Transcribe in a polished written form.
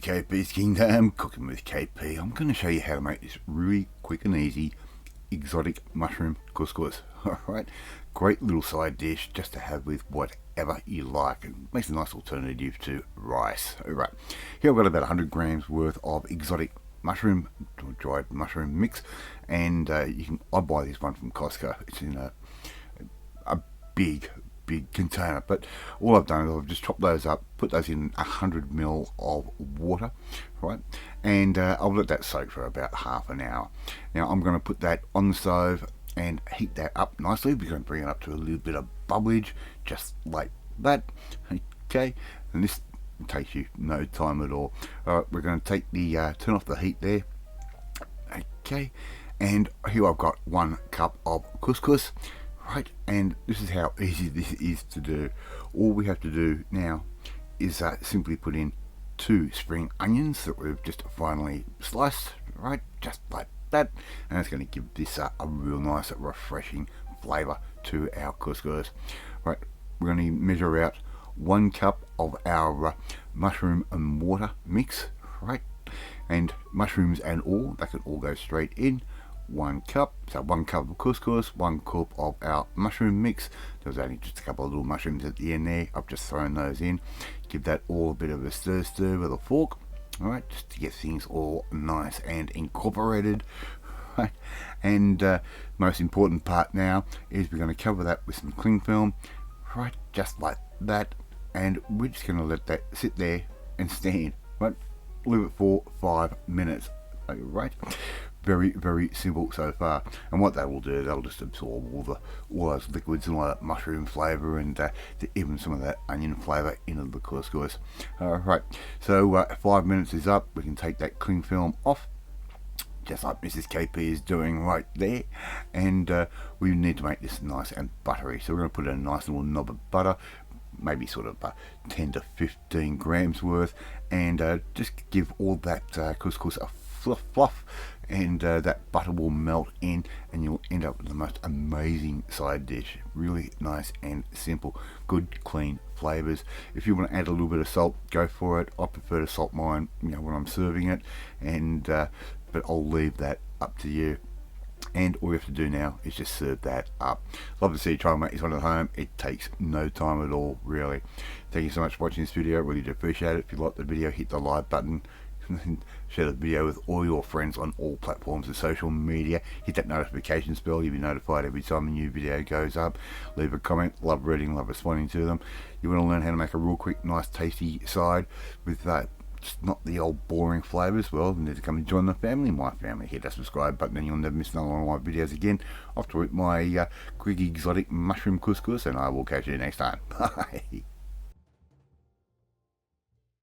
KP's Kingdom, cooking with KP. I'm going to show you how to make this really quick and easy exotic mushroom couscous. Alright, great little side dish just to have with whatever you like, and makes a nice alternative to rice. Alright, here I've got about 100 grams worth of exotic mushroom, dried mushroom mix, and I buy this one from CousCous. It's in a big container, but all I've done is I've just chopped those up, put those in 100 ml of water, right, and I'll let that soak for about half an hour. Now I'm going to put that on the stove and heat that up nicely. We're going to bring it up to a little bit of bubblage, just like that. Okay, and this takes you no time at all. Alright, we're going to take the turn off the heat there. Okay, and here I've got 1 cup of couscous. Right, and this is how easy this is to do. All we have to do now is simply put in 2 spring onions that we've just finely sliced, right, just like that, and it's going to give this a real nice refreshing flavour to our couscous. Right, we're going to measure out 1 cup of our mushroom and water mix, right, and mushrooms and all, that can all go straight in. 1 cup, so 1 cup of couscous, 1 cup of our mushroom mix. There's only just a couple of little mushrooms at the end there. I've just thrown those in. Give that all a bit of a stir with a fork, alright, just to get things all nice and incorporated. Right, and most important part now is we're going to cover that with some cling film, right, just like that, and we're just going to let that sit there and stand, right, leave it for 5 minutes, right. Very simple so far, and what that will do, that'll just absorb all those liquids and all that mushroom flavour, and even some of that onion flavour into the couscous. Right, so 5 minutes is up. We can take that cling film off, just like Mrs. KP is doing right there, and we need to make this nice and buttery. So we're going to put in a nice little knob of butter, maybe sort of 10 to 15 grams worth, and just give all that couscous a fluff, and that butter will melt in, and you'll end up with the most amazing side dish. Really nice and simple, good clean flavors. If you want to add a little bit of salt, go for it. I prefer to salt mine, when I'm serving it, and but I'll leave that up to you. And all you have to do now is just serve that up. Love to see you try and make this one at home. It takes no time at all, really. Thank you so much for watching this video. Really do appreciate it. If you like the video, hit the like button. Share the video with all your friends on all platforms of social media. Hit that notifications bell. You'll be notified every time a new video goes up. Leave a comment. Love reading, love responding to them. You want to learn how to make a real quick, nice, tasty side with just not the old boring flavours? Well, you need to come and join the family. My family. Hit that subscribe button and you'll never miss another one of my videos again. Off to eat my quick exotic mushroom couscous, and I will catch you next time. Bye.